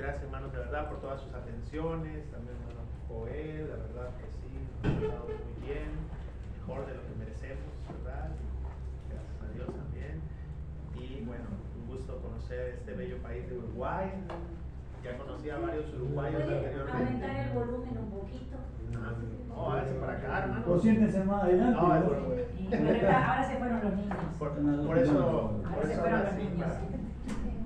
gracias, hermanos, de verdad, por todas sus atenciones. También, hermano Joel, la verdad que sí, nos ha tratado muy bien, mejor de lo que merecemos, ¿verdad? Gracias a Dios también. Y bueno, un gusto conocer este bello país de Uruguay. Ya conocí a varios uruguayos anteriormente. Aumentar el volumen un poquito. No, háganse para acá, hermano. O siéntense más adelante. No, Ahora se fueron los niños. Por eso Ahora se fueron los así, niños.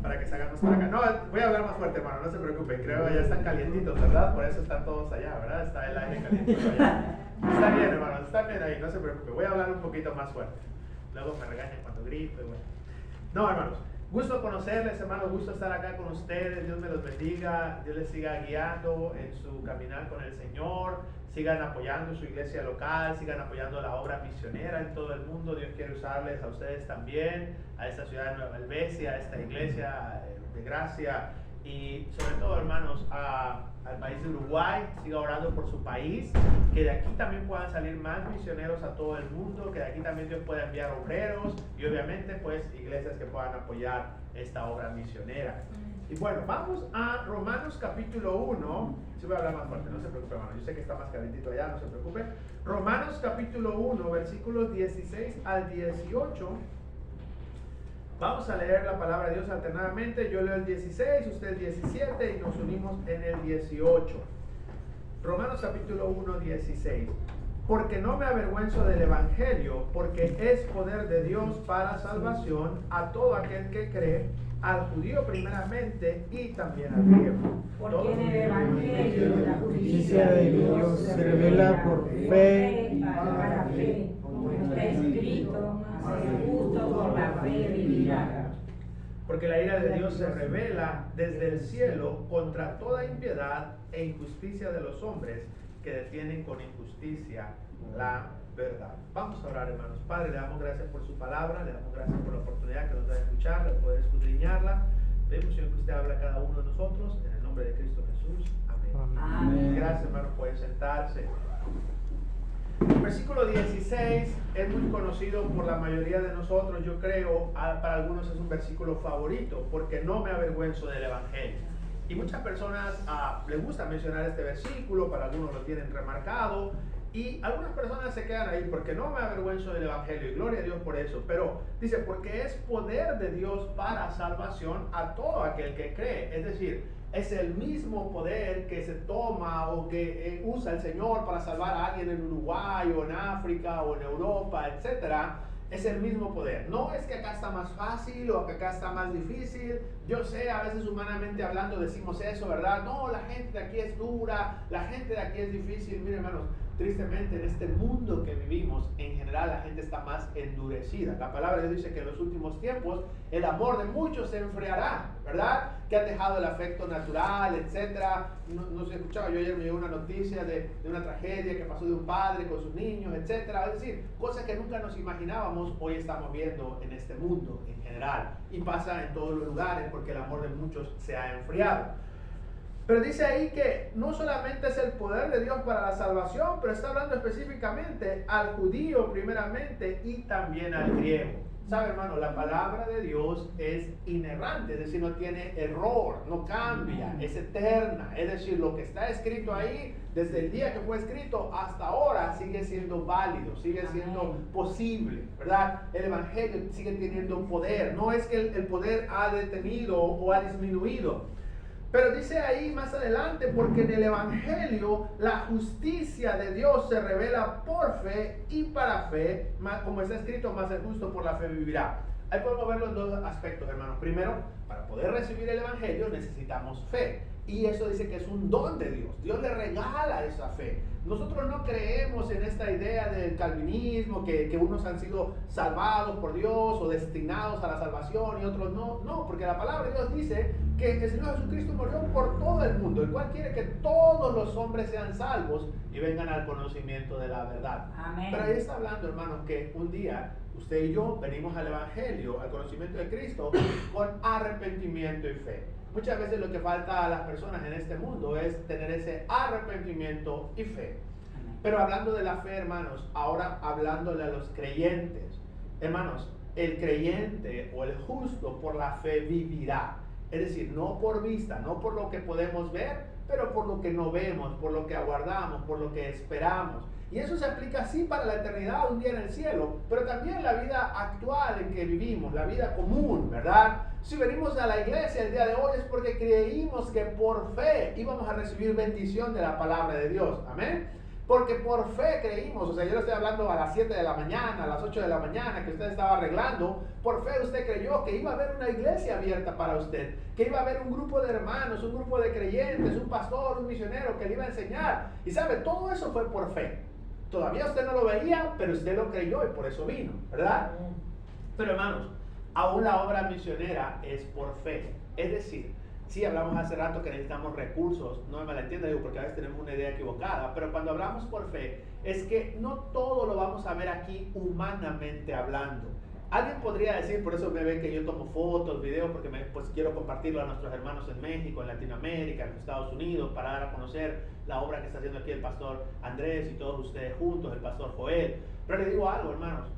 para que salgan más para acá. No, voy a hablar más fuerte, hermano, no se preocupen. Creo que ya están calientitos, ¿verdad? Por eso están todos allá, ¿verdad? Está el aire calientito allá. Está bien, hermano, está bien ahí, no se preocupen. Voy a hablar un poquito más fuerte. Luego me regañan cuando grito y bueno. No, hermanos, gusto conocerles, hermanos, gusto estar acá con ustedes. Dios me los bendiga, Dios les siga guiando en su caminar con el Señor. Sigan apoyando su iglesia local, sigan apoyando la obra misionera en todo el mundo. Dios quiere usarles a ustedes también, a esta ciudad de Nueva Helvecia, a esta iglesia de gracia y sobre todo, hermanos, al país de Uruguay. Siga orando por su país, que de aquí también puedan salir más misioneros a todo el mundo, que de aquí también Dios pueda enviar obreros y obviamente pues iglesias que puedan apoyar esta obra misionera. Y bueno, vamos a Romanos capítulo 1. Sí voy a hablar más fuerte, no se preocupe, hermano. Yo sé que está más calentito allá, no se preocupe. Romanos capítulo 1, versículos 16 al 18. Vamos a leer la palabra de Dios alternadamente. Yo leo el 16, usted el 17 y nos unimos en el 18. Romanos capítulo 1, 16. Porque no me avergüenzo del evangelio, porque es poder de Dios para salvación a todo aquel que cree, al judío primeramente y también al griego. Porque en el evangelio la justicia de Dios se revela por fe para fe, como está escrito, el justo por la fe vivirá. Porque la ira de Dios se revela desde el cielo contra toda impiedad e injusticia de los hombres que detienen con injusticia la verdad. Vamos a orar, hermanos. Padre, le damos gracias por su palabra, le damos gracias por la oportunidad que nos da de escucharla, de poder escudriñarla. Pedimos, Señor, que usted hable a cada uno de nosotros, en el nombre de Cristo Jesús. Amén. Amén. Gracias, hermanos, pueden sentarse. El versículo 16 es muy conocido por la mayoría de nosotros, yo creo, para algunos es un versículo favorito, porque no me avergüenzo del evangelio. Y muchas personas les gusta mencionar este versículo, para algunos lo tienen remarcado, y algunas personas se quedan ahí, porque no me avergüenzo del evangelio, y gloria a Dios por eso. Pero dice, porque es poder de Dios para salvación a todo aquel que cree. Es decir, es el mismo poder que se toma o que usa el Señor para salvar a alguien en Uruguay o en África o en Europa, etcétera. Es el mismo poder. No es que acá está más fácil o que acá está más difícil. Yo sé, a veces humanamente hablando decimos eso, ¿verdad? No, la gente de aquí es dura, la gente de aquí es difícil. Miren, hermanos, tristemente en este mundo que vivimos, en general la gente está más endurecida. La palabra de Dios dice que en los últimos tiempos el amor de muchos se enfriará, ¿verdad? Que han dejado el afecto natural, etcétera. No se escuchaba, yo ayer me llegó una noticia de una tragedia que pasó de un padre con sus niños, etcétera. Es decir, cosas que nunca nos imaginábamos, hoy estamos viendo en este mundo en general. Y pasa en todos los lugares porque el amor de muchos se ha enfriado. Pero dice ahí que no solamente es el poder de Dios para la salvación, pero está hablando específicamente al judío primeramente y también al griego. ¿Sabe, hermano? La palabra de Dios es inerrante, es decir, no tiene error, no cambia, es eterna. Es decir, lo que está escrito ahí, desde el día que fue escrito hasta ahora, sigue siendo válido, sigue siendo posible, ¿verdad? El evangelio sigue teniendo poder. No es que el poder ha detenido o ha disminuido. Pero dice ahí más adelante, porque en el evangelio la justicia de Dios se revela por fe y para fe, como está escrito, más el justo por la fe vivirá. Ahí podemos verlo en dos aspectos, hermanos. Primero, para poder recibir el evangelio necesitamos fe. Y eso dice que es un don de Dios. Dios le regala esa fe. Nosotros no creemos en esta idea del calvinismo, que unos han sido salvados por Dios o destinados a la salvación y otros no. No, porque la palabra de Dios dice que el Señor Jesucristo murió por todo el mundo, el cual quiere que todos los hombres sean salvos y vengan al conocimiento de la verdad. Amén. Pero ahí está hablando, hermanos, que un día usted y yo venimos al evangelio, al conocimiento de Cristo, con arrepentimiento y fe. Muchas veces lo que falta a las personas en este mundo es tener ese arrepentimiento y fe. Pero hablando de la fe, hermanos, ahora hablándole a los creyentes. Hermanos, el creyente o el justo por la fe vivirá. Es decir, no por vista, no por lo que podemos ver, pero por lo que no vemos, por lo que aguardamos, por lo que esperamos. Y eso se aplica así para la eternidad, un día en el cielo, pero también la vida actual en que vivimos, la vida común, ¿verdad? Si venimos a la iglesia el día de hoy es porque creímos que por fe íbamos a recibir bendición de la palabra de Dios. Amén. Porque por fe creímos, o sea, yo le estoy hablando a las 7 de la mañana, a las 8 de la mañana, que usted estaba arreglando, por fe usted creyó que iba a haber una iglesia abierta para usted, que iba a haber un grupo de hermanos, un grupo de creyentes, un pastor, un misionero que le iba a enseñar. Y sabe, todo eso fue por fe. Todavía usted no lo veía, pero usted lo creyó y por eso vino, ¿verdad? Pero hermanos, aún la obra misionera es por fe. Es decir, sí hablamos hace rato que necesitamos recursos, no me malentienda, digo, porque a veces tenemos una idea equivocada, pero cuando hablamos por fe, es que no todo lo vamos a ver aquí humanamente hablando. Alguien podría decir, por eso me ven que yo tomo fotos, videos, porque pues quiero compartirlo a nuestros hermanos en México, en Latinoamérica, en los Estados Unidos, para dar a conocer la obra que está haciendo aquí el pastor Andrés y todos ustedes juntos, el pastor Joel. Pero le digo algo, hermanos,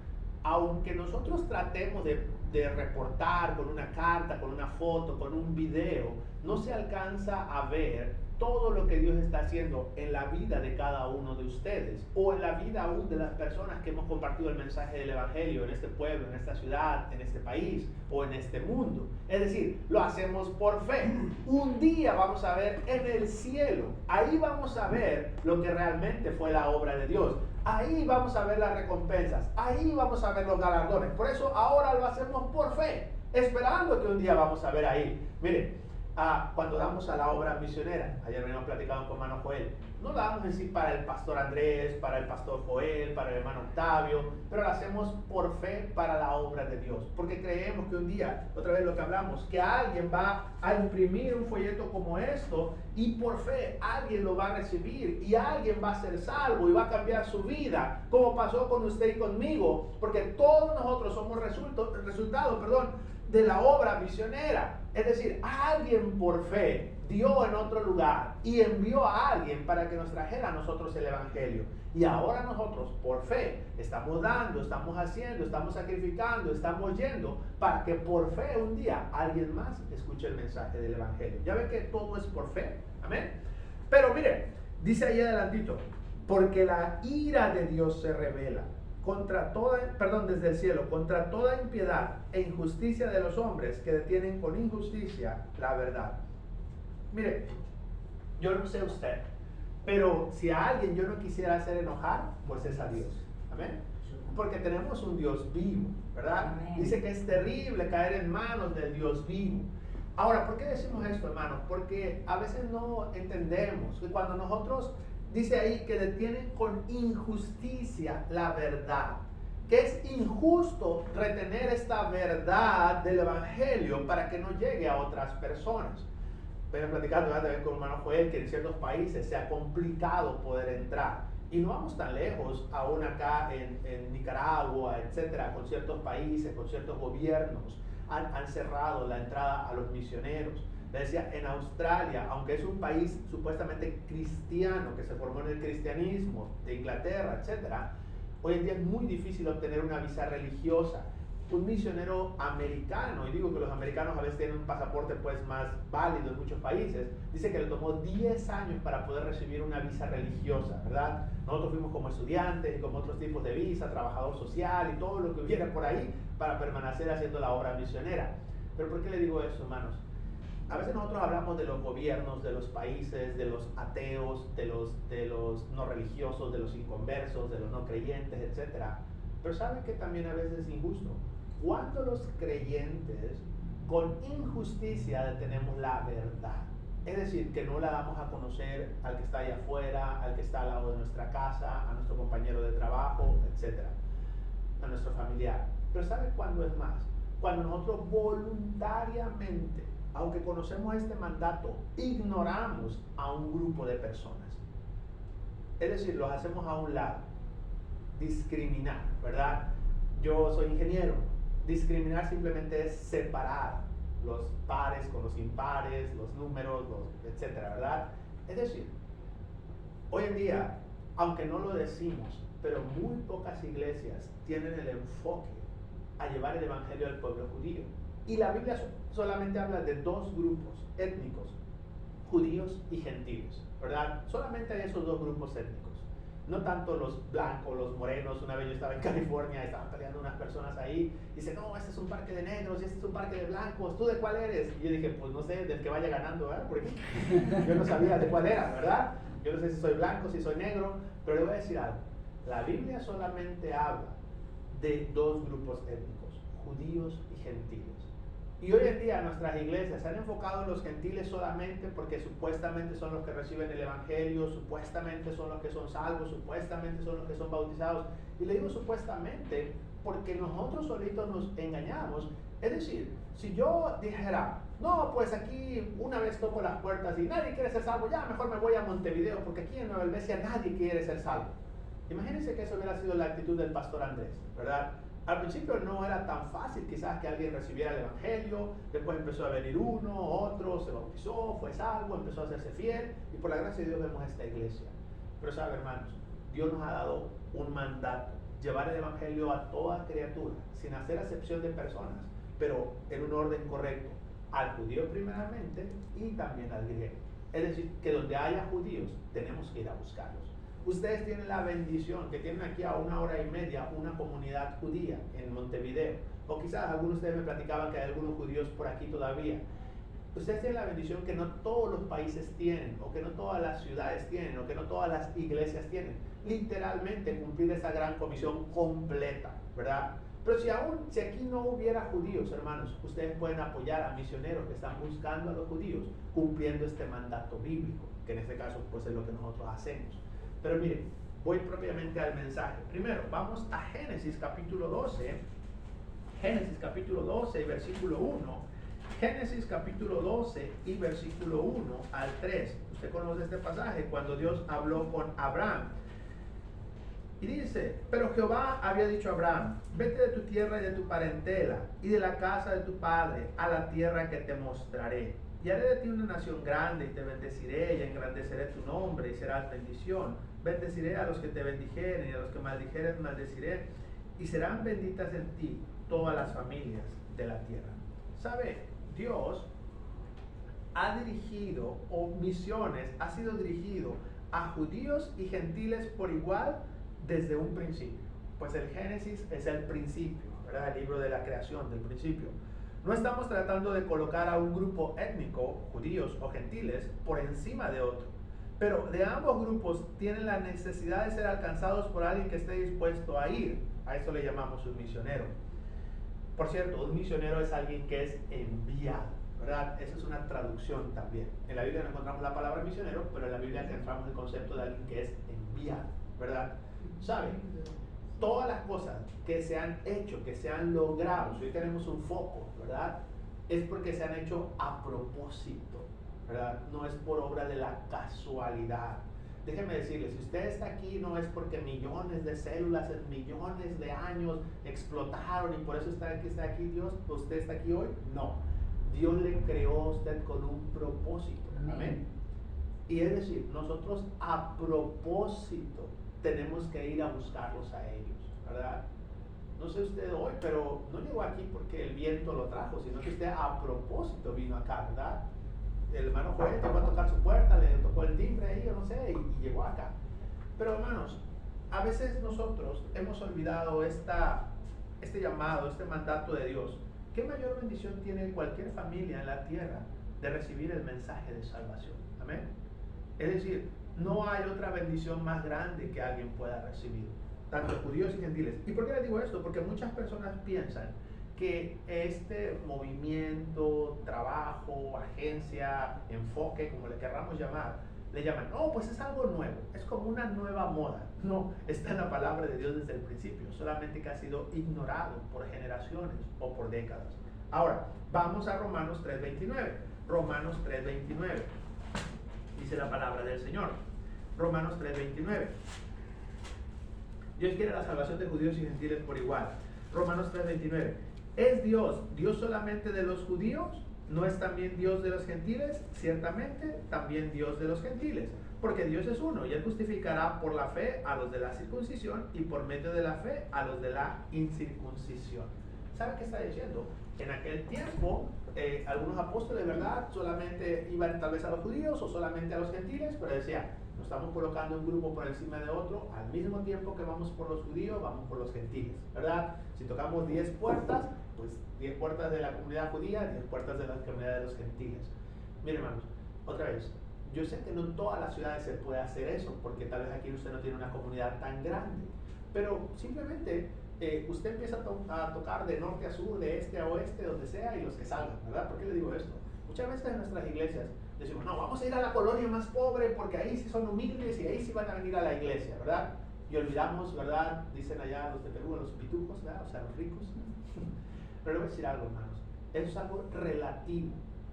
aunque nosotros tratemos de reportar con una carta, con una foto, con un video, no se alcanza a ver todo lo que Dios está haciendo en la vida de cada uno de ustedes o en la vida aún de las personas que hemos compartido el mensaje del Evangelio en este pueblo, en esta ciudad, en este país o en este mundo. Es decir, lo hacemos por fe. Un día vamos a ver en el cielo, ahí vamos a ver lo que realmente fue la obra de Dios. Ahí vamos a ver las recompensas, ahí vamos a ver los galardones. Por eso ahora lo hacemos por fe, esperando que un día vamos a ver ahí. Miren, cuando damos a la obra misionera, ayer venimos platicando con hermano Joel, no la damos en sí para el pastor Andrés, para el pastor Joel, para el hermano Octavio, pero la hacemos por fe para la obra de Dios, porque creemos que un día, otra vez lo que hablamos, que alguien va a imprimir un folleto como esto y por fe alguien lo va a recibir y alguien va a ser salvo y va a cambiar su vida, como pasó con usted y conmigo, porque todos nosotros somos resultado de la obra misionera. Es decir, alguien por fe dio en otro lugar y envió a alguien para que nos trajera a nosotros el Evangelio. Y ahora nosotros por fe estamos dando, estamos haciendo, estamos sacrificando, estamos yendo para que por fe un día alguien más escuche el mensaje del Evangelio. Ya ven que todo es por fe. Amén. Pero mire, dice ahí adelantito, porque la ira de Dios se revela desde el cielo, contra toda impiedad e injusticia de los hombres que detienen con injusticia la verdad. Mire, yo no sé usted, pero si a alguien yo no quisiera hacer enojar, pues es a Dios. Amén. Porque tenemos un Dios vivo, ¿verdad? Amén. Dice que es terrible caer en manos del Dios vivo. Ahora, ¿por qué decimos esto, hermanos? Porque a veces no entendemos que cuando nosotros dice ahí que detienen con injusticia la verdad, que es injusto retener esta verdad del Evangelio para que no llegue a otras personas. Vengo platicando también con hermano Joel que en ciertos países se ha complicado poder entrar. Y no vamos tan lejos, aún acá en Nicaragua, etcétera, con ciertos países, con ciertos gobiernos, han cerrado la entrada a los misioneros. Le decía, en Australia, aunque es un país supuestamente cristiano, que se formó en el cristianismo, de Inglaterra, etcétera, hoy en día es muy difícil obtener una visa religiosa. Un misionero americano, y digo que los americanos a veces tienen un pasaporte pues más válido en muchos países, dice que le tomó 10 años para poder recibir una visa religiosa, ¿verdad? Nosotros fuimos como estudiantes y como otros tipos de visa, trabajador social y todo lo que hubiera por ahí para permanecer haciendo la obra misionera. Pero ¿por qué le digo eso, hermanos? A veces nosotros hablamos de los gobiernos, de los países, de los ateos, de los no religiosos, de los inconversos, de los no creyentes, etc. Pero ¿saben que también a veces es injusto? Cuando los creyentes con injusticia detenemos la verdad. Es decir, que no la damos a conocer al que está allá afuera, al que está al lado de nuestra casa, a nuestro compañero de trabajo, etc. A nuestro familiar. Pero ¿sabe cuándo es más? Cuando nosotros voluntariamente, aunque conocemos este mandato, ignoramos a un grupo de personas. Es decir, los hacemos a un lado. Discriminar, ¿verdad? Yo soy ingeniero. Discriminar simplemente es separar los pares con los impares, los números, etcétera, ¿verdad? Es decir, hoy en día, aunque no lo decimos, pero muy pocas iglesias tienen el enfoque a llevar el evangelio al pueblo judío. Y la Biblia solamente habla de dos grupos étnicos, judíos y gentiles, ¿verdad? Solamente hay esos dos grupos étnicos. No tanto los blancos, los morenos. Una vez yo estaba en California, estaban peleando unas personas ahí. Y dice, no, este es un parque de negros y este es un parque de blancos. ¿Tú de cuál eres? Y yo dije, pues no sé, del que vaya ganando, ¿verdad? Porque yo no sabía de cuál era, ¿verdad? Yo no sé si soy blanco, si soy negro. Pero le voy a decir algo. La Biblia solamente habla de dos grupos étnicos, judíos y gentiles. Y hoy en día nuestras iglesias se han enfocado en los gentiles solamente porque supuestamente son los que reciben el evangelio, supuestamente son los que son salvos, supuestamente son los que son bautizados. Y le digo supuestamente porque nosotros solitos nos engañamos. Es decir, si yo dijera, no, pues aquí una vez toco las puertas y nadie quiere ser salvo, ya mejor me voy a Montevideo porque aquí en Nueva Helvecia nadie quiere ser salvo. Imagínense que eso hubiera sido la actitud del pastor Andrés, ¿verdad? Al principio no era tan fácil quizás que alguien recibiera el evangelio, después empezó a venir uno, otro, se bautizó, fue salvo, empezó a hacerse fiel y por la gracia de Dios vemos esta iglesia. Pero saben, hermanos, Dios nos ha dado un mandato, llevar el evangelio a toda criatura, sin hacer acepción de personas, pero en un orden correcto, al judío primeramente y también al griego. Es decir, que donde haya judíos tenemos que ir a buscarlos. Ustedes tienen la bendición que tienen aquí a 1 hora y media una comunidad judía en Montevideo. O quizás algunos de ustedes me platicaban que hay algunos judíos por aquí todavía. Ustedes tienen la bendición que no todos los países tienen, o que no todas las ciudades tienen, o que no todas las iglesias tienen. Literalmente cumplir esa gran comisión completa, ¿verdad? Pero si aquí no hubiera judíos, hermanos, ustedes pueden apoyar a misioneros que están buscando a los judíos cumpliendo este mandato bíblico, que en este caso pues es lo que nosotros hacemos. Pero miren, voy propiamente al mensaje. Primero, vamos a Génesis capítulo 12. Génesis capítulo 12 y versículo 1. Génesis capítulo 12 y versículo 1 al 3. Usted conoce este pasaje cuando Dios habló con Abraham. Y dice, pero Jehová había dicho a Abraham, vete de tu tierra y de tu parentela y de la casa de tu padre a la tierra que te mostraré. Y haré de ti una nación grande y te bendeciré y engrandeceré tu nombre y serás bendición. Bendeciré a los que te bendijeren y a los que maldijeren maldeciré. Y serán benditas en ti todas las familias de la tierra. ¿Sabe? Dios ha dirigido, o misiones, ha sido dirigido a judíos y gentiles por igual desde un principio. Pues el Génesis es el principio, ¿verdad? El libro de la creación, del principio. No estamos tratando de colocar a un grupo étnico, judíos o gentiles, por encima de otro. Pero de ambos grupos tienen la necesidad de ser alcanzados por alguien que esté dispuesto a ir. A eso le llamamos un misionero. Por cierto, un misionero es alguien que es enviado, ¿verdad? Esa es una traducción también. En la Biblia no encontramos la palabra misionero, pero en la Biblia encontramos el concepto de alguien que es enviado, ¿verdad? ¿Saben? Todas las cosas que se han hecho, que se han logrado, si hoy tenemos un foco, ¿verdad? Es porque se han hecho a propósito, ¿verdad? No es por obra de la casualidad. Déjeme decirle, si usted está aquí no es porque millones de células en millones de años explotaron y por eso está aquí Dios, usted está aquí hoy. No, Dios le creó a usted con un propósito. Amén. Y es decir, nosotros a propósito tenemos que ir a buscarlos a ellos, ¿verdad? No sé usted hoy, pero no llegó aquí porque el viento lo trajo, sino que usted a propósito vino acá, ¿verdad? El hermano Joel llegó a tocar su puerta, le tocó el timbre ahí, yo no sé, y llegó acá. Pero hermanos, a veces nosotros hemos olvidado este llamado, este mandato de Dios. ¿Qué mayor bendición tiene cualquier familia en la tierra de recibir el mensaje de salvación? Amén. Es decir, no hay otra bendición más grande que alguien pueda recibir, tanto judíos y gentiles. ¿Y por qué les digo esto? Porque muchas personas piensan que este movimiento, trabajo, agencia, enfoque, como le querramos llamar, le llaman, no, pues es algo nuevo, es como una nueva moda. No, está en la palabra de Dios desde el principio, solamente que ha sido ignorado por generaciones o por décadas. Ahora, vamos a Romanos 3:29. Romanos 3:29. Dice la palabra del Señor. Romanos 3:29. Dios quiere la salvación de judíos y gentiles por igual. Romanos 3:29. ¿Es Dios solamente de los judíos? ¿No es también Dios de los gentiles? Ciertamente, también Dios de los gentiles. Porque Dios es uno y Él justificará por la fe a los de la circuncisión y por medio de la fe a los de la incircuncisión. ¿Sabe qué está diciendo? En aquel tiempo, algunos apóstoles, ¿verdad? Solamente iban tal vez a los judíos o solamente a los gentiles, pero decía, nos estamos colocando un grupo por encima de otro, al mismo tiempo que vamos por los judíos, vamos por los gentiles, ¿verdad? Si tocamos 10 puertas, pues 10 puertas de la comunidad judía, 10 puertas de la comunidad de los gentiles. Miren, hermanos, otra vez, yo sé que no en todas las ciudades se puede hacer eso, porque tal vez aquí usted no tiene una comunidad tan grande, pero simplemente usted empieza a tocar de norte a sur, de este a oeste, donde sea, y los que salgan, ¿verdad? ¿Por qué le digo esto? Muchas veces en nuestras iglesias decimos, no, vamos a ir a la colonia más pobre porque ahí sí son humildes y ahí sí van a venir a la iglesia, ¿verdad? Y olvidamos, ¿verdad? Dicen allá los de Perú, los pitujos, ¿verdad? O sea, los ricos. Pero le voy a decir algo, hermanos, eso es algo relativo.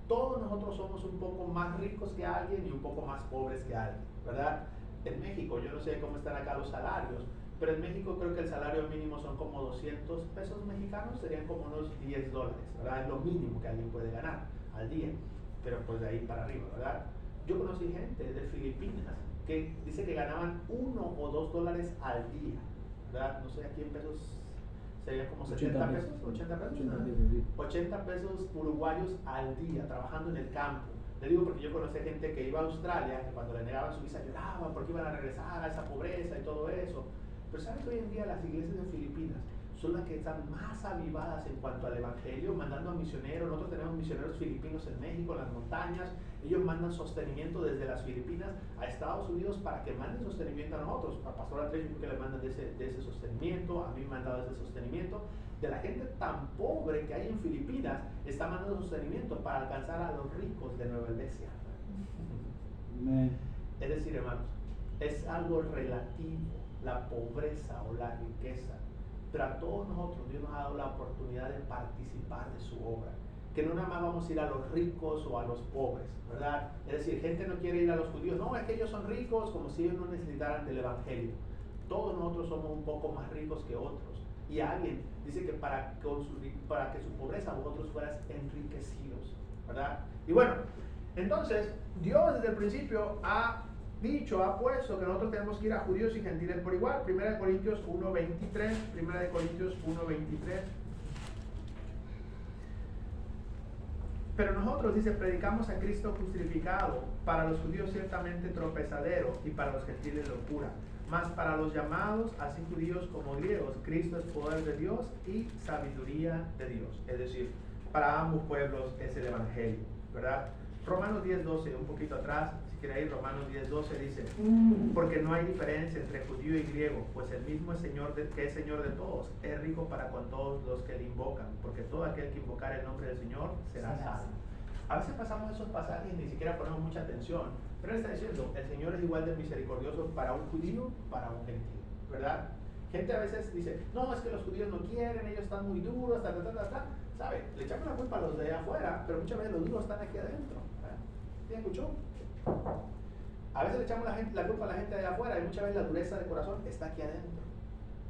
Todos nosotros somos un poco más ricos que alguien y un poco más pobres que alguien, ¿verdad? En México, yo no sé cómo están acá los salarios, pero en México creo que el salario mínimo son como 200 pesos mexicanos, serían como unos $10, ¿verdad? Es lo mínimo que alguien puede ganar al día, pero pues de ahí para arriba, ¿verdad? Yo conocí gente de Filipinas que dice que ganaban $1 o $2 al día, ¿verdad? No sé, aquí en pesos serían como 70 pesos, 80 pesos, 80 pesos uruguayos al día trabajando en el campo. Le digo porque yo conocí gente que iba a Australia, que cuando le negaban su visa lloraban porque iban a regresar a esa pobreza y todo eso. Pero ¿saben que hoy en día las iglesias de Filipinas son las que están más avivadas en cuanto al evangelio, mandando a misioneros? Nosotros tenemos misioneros filipinos en México, en las montañas. Ellos mandan sostenimiento desde las Filipinas a Estados Unidos para que manden sostenimiento a nosotros. A Pastor Andrés yo creo que le mandan de ese sostenimiento, a mí me han dado ese sostenimiento. De la gente tan pobre que hay en Filipinas, está mandando sostenimiento para alcanzar a los ricos de Nueva Iglesia. Amén. Es decir, hermanos, es algo relativo, la pobreza o la riqueza. Pero a todos nosotros Dios nos ha dado la oportunidad de participar de su obra. Que no nada más vamos a ir a los ricos o a los pobres, ¿verdad? Es decir, gente no quiere ir a los judíos. No, es que ellos son ricos, como si ellos no necesitaran del evangelio. Todos nosotros somos un poco más ricos que otros. Y alguien dice que para que su pobreza vosotros fueras enriquecidos, ¿verdad? Y bueno, entonces Dios desde el principio ha puesto que nosotros tenemos que ir a judíos y gentiles por igual. 1 Corintios 1:23, 1 Corintios 1:23. Pero nosotros, dice, predicamos a Cristo crucificado, para los judíos ciertamente tropezadero y para los gentiles locura. Mas para los llamados, así judíos como griegos, Cristo es poder de Dios y sabiduría de Dios. Es decir, para ambos pueblos es el evangelio, ¿verdad? Romanos 10:12, un poquito atrás, si quiere ir, Romanos 10:12 dice, porque no hay diferencia entre judío y griego, pues el mismo es Señor que es Señor de todos, es rico para con todos los que le invocan, porque todo aquel que invocar el nombre del Señor será salvo. A veces pasamos esos pasajes y ni siquiera ponemos mucha atención, pero él está diciendo, el Señor es igual de misericordioso para un judío, para un gentil, ¿verdad? Gente a veces dice, no, es que los judíos no quieren, ellos están muy duros, ¿sabe? Le echamos la culpa a los de allá afuera, pero muchas veces los duros están aquí adentro. ¿Sí escuchó? A veces le echamos la culpa a la gente de allá afuera y muchas veces la dureza de corazón está aquí adentro.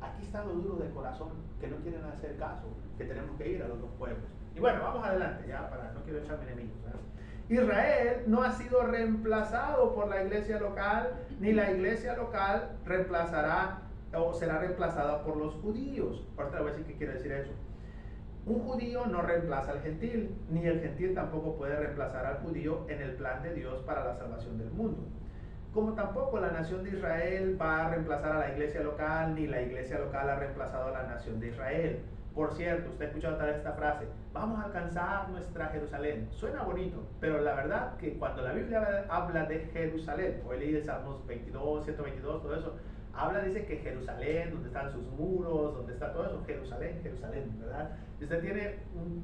Aquí están los duros de corazón que no quieren hacer caso, que tenemos que ir a los dos pueblos. Y bueno, vamos adelante, ya para no quiero echarme enemigos, ¿verdad? Israel no ha sido reemplazado por la iglesia local, ni la iglesia local reemplazará o será reemplazada por los judíos. Ahorita voy a decir qué quiere decir eso. Un judío no reemplaza al gentil, ni el gentil tampoco puede reemplazar al judío en el plan de Dios para la salvación del mundo. Como tampoco la nación de Israel va a reemplazar a la iglesia local, ni la iglesia local ha reemplazado a la nación de Israel. Por cierto, usted ha escuchado tal vez esta frase, vamos a alcanzar nuestra Jerusalén. Suena bonito, pero la verdad que cuando la Biblia habla de Jerusalén, hoy leí el Salmos 22, 122, todo eso, dice que Jerusalén, donde están sus muros, donde está todo eso, Jerusalén, ¿verdad? Si usted tiene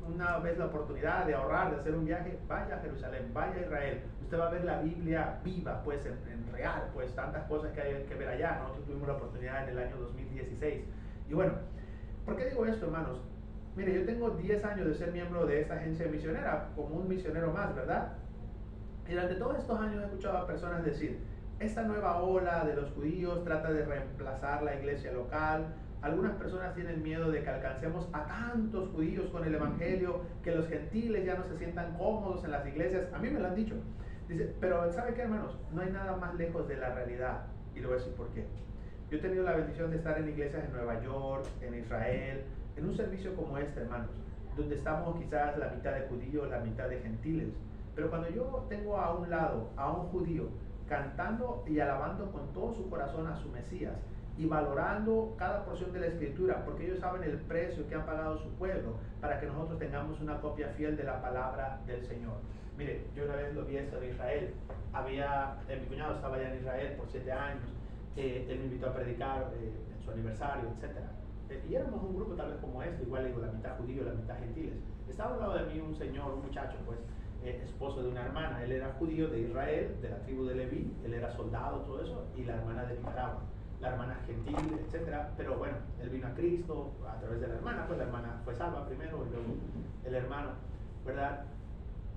una vez la oportunidad de ahorrar, de hacer un viaje, vaya a Jerusalén, vaya a Israel. Usted va a ver la Biblia viva, pues en real, pues tantas cosas que hay que ver allá. Nosotros tuvimos la oportunidad en el año 2016. Y bueno, ¿por qué digo esto, hermanos? Mire, yo tengo 10 años de ser miembro de esta agencia misionera, como un misionero más, ¿verdad? Y durante todos estos años he escuchado a personas decir, esta nueva ola de los judíos trata de reemplazar la iglesia local. Algunas personas tienen miedo de que alcancemos a tantos judíos con el evangelio, que los gentiles ya no se sientan cómodos en las iglesias. A mí me lo han dicho. Dice, pero ¿sabe qué, hermanos? No hay nada más lejos de la realidad. Y le voy a decir por qué. Yo he tenido la bendición de estar en iglesias en Nueva York, en Israel, en un servicio como este, hermanos, donde estamos quizás la mitad de judíos, la mitad de gentiles, pero cuando yo tengo a un lado a un judío cantando y alabando con todo su corazón a su Mesías y valorando cada porción de la Escritura, porque ellos saben el precio que han pagado su pueblo para que nosotros tengamos una copia fiel de la palabra del Señor. Mire, yo una vez lo vi esto en Israel. Mi cuñado estaba allá en Israel por 7 años. Él me invitó a predicar en su aniversario, etc. Y éramos un grupo tal vez como este, igual digo, la mitad judío, la mitad gentiles. Estaba al lado de mí un señor, un muchacho, pues, esposo de una hermana. Él era judío de Israel, de la tribu de Leví. Él era soldado, todo eso, y la hermana de Nicaragua. La hermana gentil, etcétera, pero bueno, él vino a Cristo a través de la hermana, pues la hermana fue salva primero y luego el hermano, ¿verdad?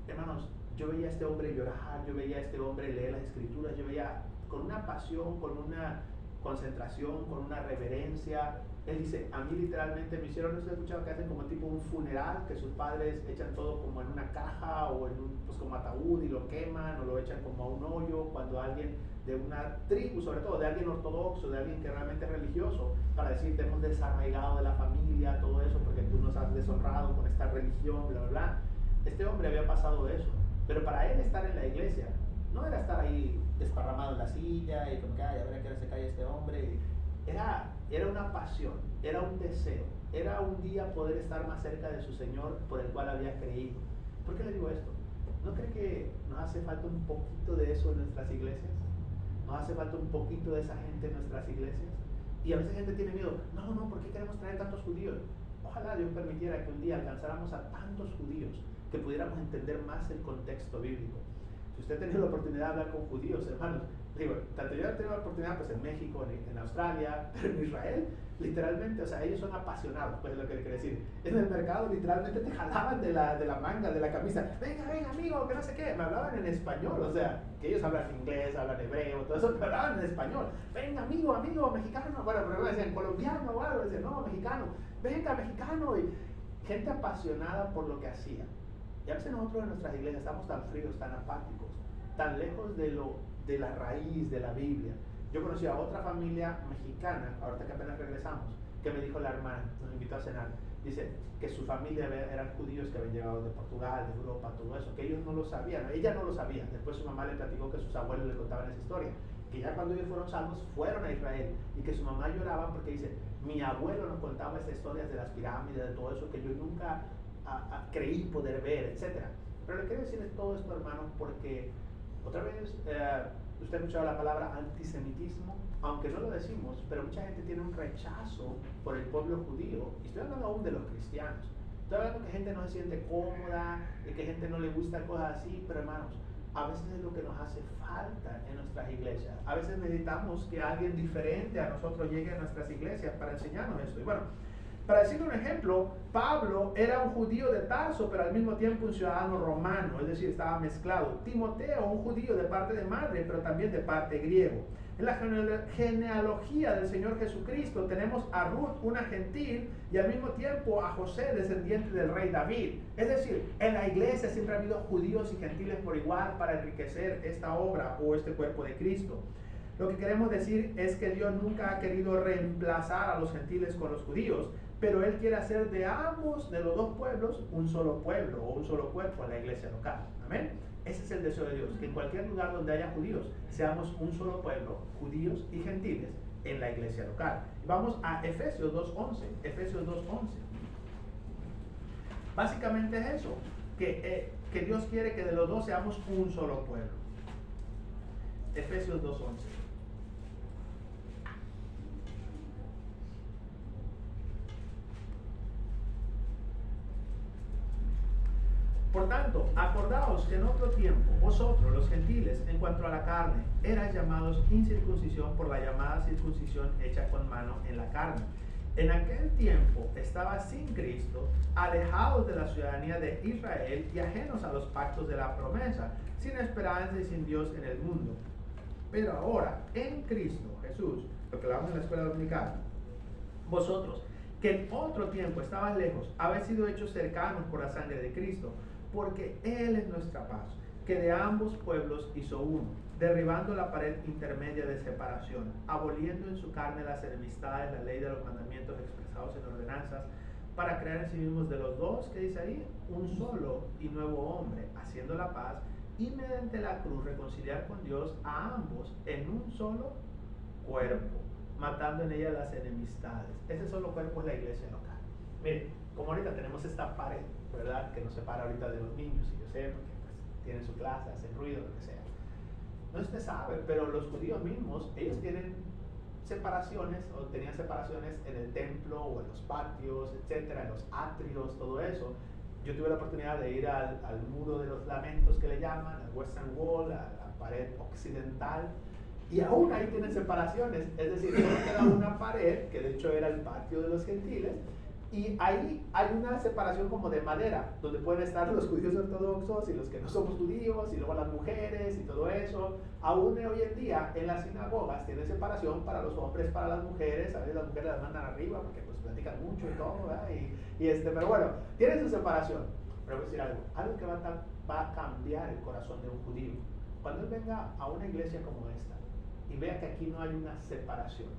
Hermanos, yo veía a este hombre llorar, yo veía a este hombre leer las Escrituras, yo veía con una pasión, con una concentración, con una reverencia. Él dice, a mí literalmente me hicieron, no sé, he escuchado que hacen como tipo un funeral, que sus padres echan todo como en una caja o en un, pues como ataúd y lo queman o lo echan como a un hoyo cuando alguien de una tribu, sobre todo de alguien ortodoxo, de alguien que realmente es religioso, para decir, te hemos desarraigado de la familia, todo eso, porque tú nos has deshonrado con esta religión, bla, bla, bla. Este hombre había pasado eso, pero para él estar en la iglesia no era estar ahí desparramado en la silla y como que, ay, a ver a qué hora se cae este hombre. Era una pasión, era un deseo, era un día poder estar más cerca de su Señor por el cual había creído. ¿Por qué le digo esto? ¿No cree que nos hace falta un poquito de eso en nuestras iglesias? ¿Nos hace falta un poquito de esa gente en nuestras iglesias? Y a veces gente tiene miedo, no, ¿por qué queremos traer tantos judíos? Ojalá Dios permitiera que un día alcanzáramos a tantos judíos que pudiéramos entender más el contexto bíblico. Si usted ha tenido la oportunidad de hablar con judíos, hermanos, digo, tanto yo he tenido la oportunidad pues en México, en Australia, pero en Israel, literalmente, o sea, ellos son apasionados, pues es lo que le quiero decir. En el mercado literalmente te jalaban de la manga, de la camisa, venga amigo, que no sé qué, me hablaban en español, o sea, que ellos hablan inglés, hablan hebreo, todo eso, me hablaban en español. Venga amigo, mexicano, bueno, pero me decían colombiano o algo, decían, no, mexicano, venga mexicano, y gente apasionada por lo que hacía. Y a veces nosotros en nuestras iglesias estamos tan fríos, tan apáticos, tan lejos de la raíz de la Biblia. Yo conocí a otra familia mexicana, ahorita que apenas regresamos, que me dijo la hermana, nos invitó a cenar, dice que su familia eran judíos que habían llegado de Portugal, de Europa, todo eso, que ellos no lo sabían, ella no lo sabía. Después su mamá le platicó que sus abuelos le contaban esa historia, que ya cuando ellos fueron salvos fueron a Israel y que su mamá lloraba porque dice, mi abuelo nos contaba esas historias de las pirámides, de todo eso que yo nunca creí poder ver, etc. Pero le quiero decirles todo esto, hermanos, porque otra vez usted ha escuchado la palabra antisemitismo, aunque no lo decimos, pero mucha gente tiene un rechazo por el pueblo judío, y estoy hablando aún de los cristianos. Estoy hablando que gente no se siente cómoda, de que gente no le gusta cosas así, pero hermanos, a veces es lo que nos hace falta en nuestras iglesias. A veces necesitamos que alguien diferente a nosotros llegue a nuestras iglesias para enseñarnos esto. Y bueno, para decir un ejemplo, Pablo era un judío de Tarso, pero al mismo tiempo un ciudadano romano, es decir, estaba mezclado. Timoteo, un judío de parte de madre, pero también de parte griego. En la genealogía del Señor Jesucristo tenemos a Ruth, una gentil, y al mismo tiempo a José, descendiente del rey David. Es decir, en la iglesia siempre ha habido judíos y gentiles por igual para enriquecer esta obra o este cuerpo de Cristo. Lo que queremos decir es que Dios nunca ha querido reemplazar a los gentiles con los judíos, pero Él quiere hacer de ambos, de los dos pueblos, un solo pueblo o un solo cuerpo en la iglesia local. Amén. Ese es el deseo de Dios, que en cualquier lugar donde haya judíos, seamos un solo pueblo, judíos y gentiles, en la iglesia local. Vamos a Efesios 2.11. Efesios 2.11. Básicamente es eso, que Dios quiere que de los dos seamos un solo pueblo. Efesios 2.11. Por tanto, acordaos que en otro tiempo, vosotros, los gentiles, en cuanto a la carne, erais llamados incircuncisión por la llamada circuncisión hecha con mano en la carne. En aquel tiempo estaba sin Cristo, alejados de la ciudadanía de Israel y ajenos a los pactos de la promesa, sin esperanza y sin Dios en el mundo. Pero ahora, en Cristo Jesús, lo que hablamos en la escuela dominical, vosotros, que en otro tiempo estabais lejos, habéis sido hechos cercanos por la sangre de Cristo, porque Él es nuestra paz, que de ambos pueblos hizo uno, derribando la pared intermedia de separación, aboliendo en su carne las enemistades, la ley de los mandamientos expresados en ordenanzas, para crear en sí mismos de los dos, que dice ahí, un solo y nuevo hombre, haciendo la paz, y mediante la cruz reconciliar con Dios a ambos en un solo cuerpo, matando en ella las enemistades. Ese solo cuerpo es la iglesia local. Miren, como ahorita tenemos esta pared, ¿verdad?, que nos separa ahorita de los niños, y yo sé, porque pues, tienen su clase, hacen ruido, lo que sea. No se sabe, pero los judíos mismos, ellos tienen separaciones, o tenían separaciones en el templo, o en los patios, etcétera, en los atrios, todo eso. Yo tuve la oportunidad de ir al muro de los lamentos, que le llaman, al Western Wall, a la pared occidental, y aún ahí tienen separaciones, es decir, solo queda una pared, que de hecho era el patio de los gentiles, y ahí hay una separación como de madera, donde pueden estar los judíos ortodoxos y los que no somos judíos, y luego las mujeres y todo eso. Aún hoy en día en las sinagogas tienen separación para los hombres, para las mujeres. A veces las mujeres las mandan arriba porque pues platican mucho y todo, ¿verdad? Pero bueno, tienen su separación. Pero voy a decir algo que va a cambiar el corazón de un judío. Cuando él venga a una iglesia como esta y vea que aquí no hay una separación,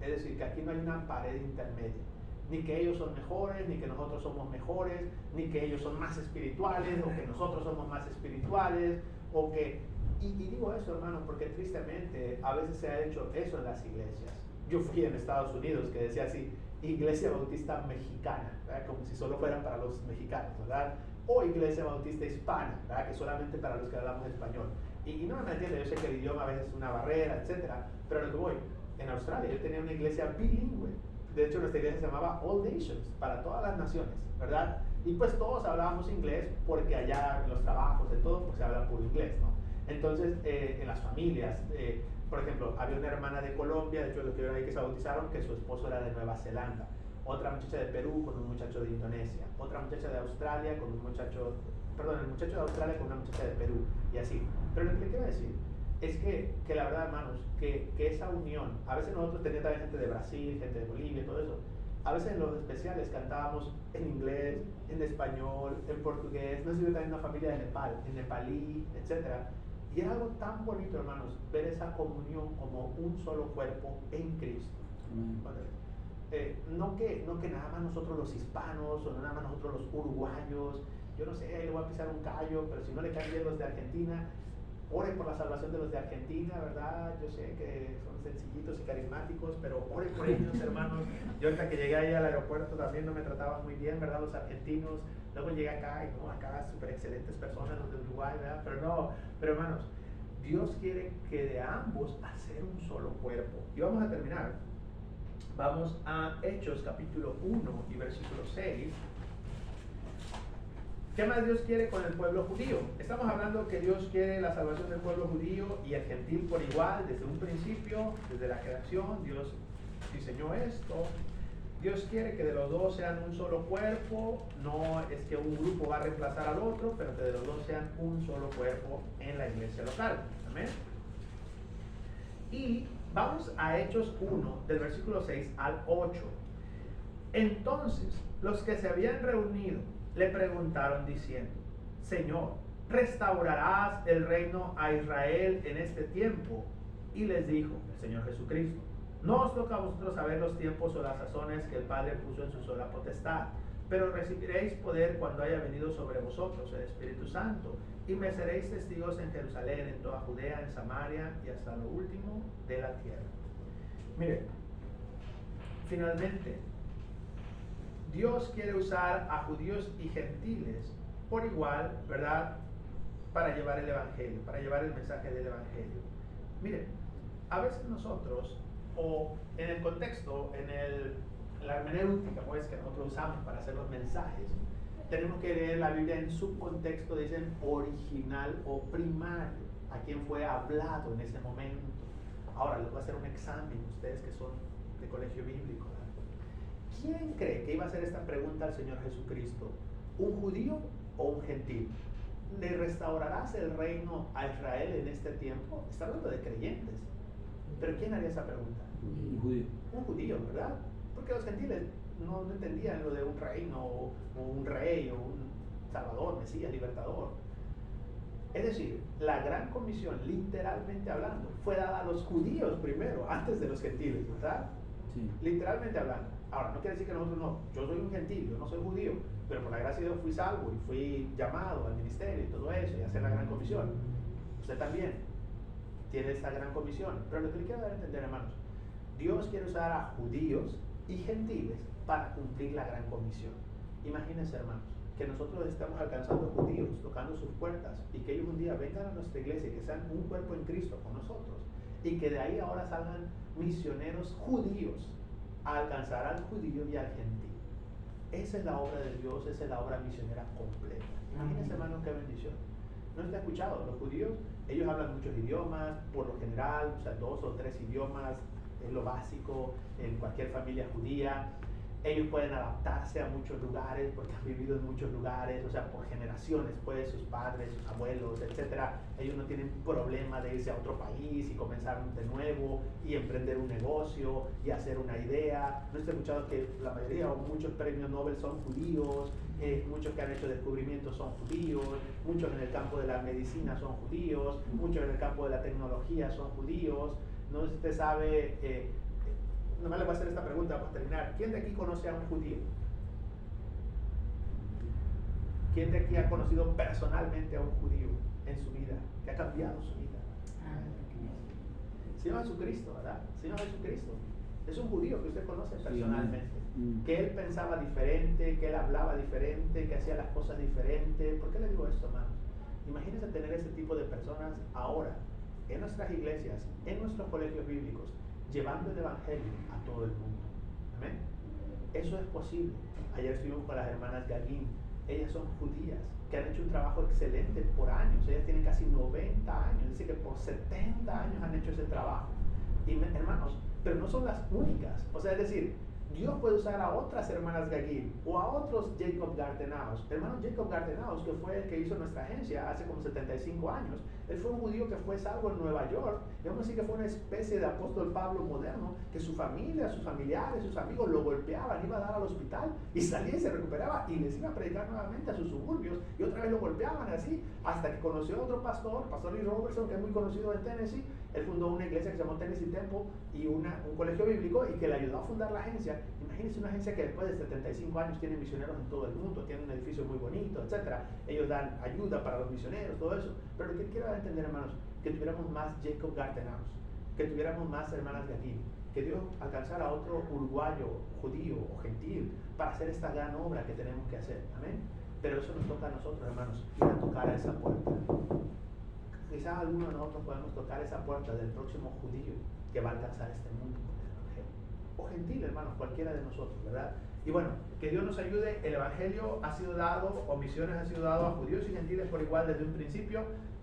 es decir, que aquí no hay una pared intermedia, ni que ellos son mejores, ni que nosotros somos mejores, ni que ellos son más espirituales, o que nosotros somos más espirituales, o que... Y digo eso, hermano, porque tristemente a veces se ha hecho eso en las iglesias. Yo fui en Estados Unidos, que decía así, Iglesia Bautista Mexicana, ¿verdad?, como si solo fueran para los mexicanos, ¿verdad? O Iglesia Bautista Hispana, ¿verdad?, que solamente para los que hablamos español. Y no me entiende, yo sé que el idioma a veces es una barrera, etcétera, pero a lo que voy, en Australia yo tenía una iglesia bilingüe. De hecho, nuestra iglesia se llamaba All Nations, para todas las naciones, ¿verdad? Y pues todos hablábamos inglés, porque allá en los trabajos, de todo, pues se habla puro inglés, ¿no? Entonces, en las familias, por ejemplo, había una hermana de Colombia, de hecho, los que vieron ahí que se bautizaron, que su esposo era de Nueva Zelanda. Otra muchacha de Perú con un muchacho de Indonesia. Otra muchacha de Australia con un muchacho, perdón, el muchacho de Australia con una muchacha de Perú, y así. Pero lo que le quiero decir es que la verdad, hermanos, que esa unión, a veces nosotros teníamos también gente de Brasil, gente de Bolivia, todo eso, a veces en los especiales cantábamos en inglés, en español, en portugués, no sé, yo también una familia de Nepal, en nepalí, etc. Y era algo tan bonito, hermanos, ver esa comunión como un solo cuerpo en Cristo. No que nada más nosotros los hispanos, o nada más nosotros los uruguayos, yo no sé, le voy a pisar un callo, pero si no le caen bien los de Argentina, ore por la salvación de los de Argentina, ¿verdad? Yo sé que son sencillitos y carismáticos, pero ore por ellos, hermanos. Yo ahorita que llegué ahí al aeropuerto también no me trataban muy bien, ¿verdad? Los argentinos. Luego llegué acá y no, acá súper excelentes personas, los de Uruguay, ¿verdad? Pero hermanos, Dios quiere que de ambos hacer un solo cuerpo. Y vamos a terminar. Vamos a Hechos capítulo 1 y versículo 6. ¿Qué más Dios quiere con el pueblo judío? Estamos hablando que Dios quiere la salvación del pueblo judío y el gentil por igual, desde un principio, desde la creación, Dios diseñó esto. Dios quiere que de los dos sean un solo cuerpo, no es que un grupo va a reemplazar al otro, pero que de los dos sean un solo cuerpo en la iglesia local. Amén. Y vamos a Hechos 1, del versículo 6 al 8. Entonces, los que se habían reunido le preguntaron diciendo: Señor, ¿restaurarás el reino a Israel en este tiempo? Y les dijo el Señor Jesucristo: no os toca a vosotros saber los tiempos o las sazones que el Padre puso en su sola potestad, pero recibiréis poder cuando haya venido sobre vosotros el Espíritu Santo, y me seréis testigos en Jerusalén, en toda Judea, en Samaria y hasta lo último de la tierra. Mire, finalmente, Dios quiere usar a judíos y gentiles por igual, ¿verdad?, para llevar el evangelio, para llevar el mensaje del evangelio. Miren, a veces nosotros, o en el contexto, en la hermenéutica, pues, que nosotros usamos para hacer los mensajes, tenemos que leer la Biblia en su contexto, dicen original o primario, a quien fue hablado en ese momento. Ahora les voy a hacer un examen, ustedes que son de colegio bíblico, ¿verdad? ¿Quién cree que iba a hacer esta pregunta al Señor Jesucristo? ¿Un judío o un gentil? ¿Le restaurarás el reino a Israel en este tiempo? Está hablando de creyentes. ¿Pero quién haría esa pregunta? Un judío. Un judío, ¿verdad? Porque los gentiles no entendían lo de un reino, o un rey, o un salvador, mesías, libertador. Es decir, la gran comisión, literalmente hablando, fue dada a los judíos primero, antes de los gentiles, ¿verdad? Sí. Literalmente hablando. Ahora, no quiere decir que nosotros no. Yo soy un gentil, yo no soy judío, pero por la gracia de Dios fui salvo y fui llamado al ministerio y todo eso, y a hacer la gran comisión. Usted también tiene esa gran comisión. Pero lo que le quiero dar a entender, hermanos, Dios quiere usar a judíos y gentiles para cumplir la gran comisión. Imagínense, hermanos, que nosotros estamos alcanzando judíos, tocando sus puertas, y que ellos un día vengan a nuestra iglesia y que sean un cuerpo en Cristo con nosotros, y que de ahí ahora salgan misioneros judíos a alcanzar al judío y al gentil. Esa es la obra de Dios, esa es la obra misionera completa. Imagínense, hermanos, qué bendición. ¿No está escuchado? Los judíos, ellos hablan muchos idiomas, por lo general, o sea, 2 o 3 idiomas, es lo básico en cualquier familia judía. Ellos pueden adaptarse a muchos lugares porque han vivido en muchos lugares, o sea, por generaciones, pues, sus padres, sus abuelos, etcétera. Ellos no tienen problema de irse a otro país y comenzar de nuevo y emprender un negocio y hacer una idea. No estoy escuchando que la mayoría o muchos premios Nobel son judíos, muchos que han hecho descubrimientos son judíos, muchos en el campo de la medicina son judíos, muchos en el campo de la tecnología son judíos. No sé si usted sabe. Nomás le voy a hacer esta pregunta para terminar. ¿Quién de aquí conoce a un judío? ¿Quién de aquí ha conocido personalmente a un judío en su vida? Que ha cambiado su vida. Señor Jesucristo, ¿verdad? Señor Jesucristo. Es un judío que usted conoce personalmente. Que él pensaba diferente, que él hablaba diferente, que hacía las cosas diferentes. ¿Por qué le digo esto, hermanos? Imagínense tener ese tipo de personas ahora, en nuestras iglesias, en nuestros colegios bíblicos, llevando el evangelio a todo el mundo. Amén. Eso es posible. Ayer estuvimos con las hermanas Gagin. Ellas son judías que han hecho un trabajo excelente por años. Ellas tienen casi 90 años, dice que por 70 años han hecho ese trabajo. Y hermanos, pero no son las únicas. O sea, es decir, Dios puede usar a otras hermanas Gagin o a otros Jacob Gartenaus. Hermano Jacob Gartenaus, que fue el que hizo nuestra agencia hace como 75 años. Él fue un judío que fue salvo en Nueva York. Y vamos a decir que fue una especie de apóstol Pablo moderno, que su familia, sus familiares, sus amigos lo golpeaban, iba a dar al hospital y salía y se recuperaba y les iba a predicar nuevamente a sus suburbios y otra vez lo golpeaban así, hasta que conoció a otro pastor, Pastor Lee Robertson, que es muy conocido en Tennessee. Él fundó una iglesia que se llamó Tennessee Temple y un colegio bíblico, y que le ayudó a fundar la agencia. Imagínense una agencia que después de 75 años tiene misioneros en todo el mundo, tiene un edificio muy bonito, etcétera. Ellos dan ayuda para los misioneros, todo eso. Pero lo que quiero entender, hermanos, que tuviéramos más Jacob Gartenaus, que tuviéramos más hermanas Gagin, que Dios alcanzara a otro uruguayo, judío o gentil para hacer esta gran obra que tenemos que hacer. Amén. Pero eso nos toca a nosotros, hermanos, ir a tocar a esa puerta. Quizás algunos de nosotros podemos tocar esa puerta del próximo judío que va a alcanzar este mundo con el evangelio. O gentil, hermanos, cualquiera de nosotros, ¿verdad? Y bueno, que Dios nos ayude. El evangelio ha sido dado, o misiones han sido dado a judíos y gentiles por igual desde un principio.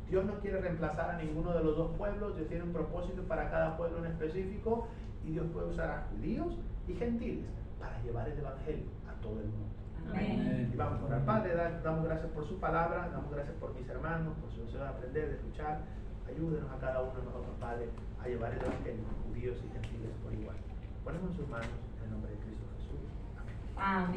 Dios no quiere reemplazar a ninguno de los dos pueblos. Dios tiene un propósito para cada pueblo en específico, y Dios puede usar a judíos y gentiles para llevar el evangelio a todo el mundo. Amén. Y vamos a orar. Padre, damos gracias por su palabra, damos gracias por mis hermanos, por su deseo de aprender, de escuchar. Ayúdenos a cada uno de nosotros, Padre, a llevar el evangelio a judíos y gentiles por igual. Ponemos en sus manos en el nombre de Cristo Jesús. Amén. Amén.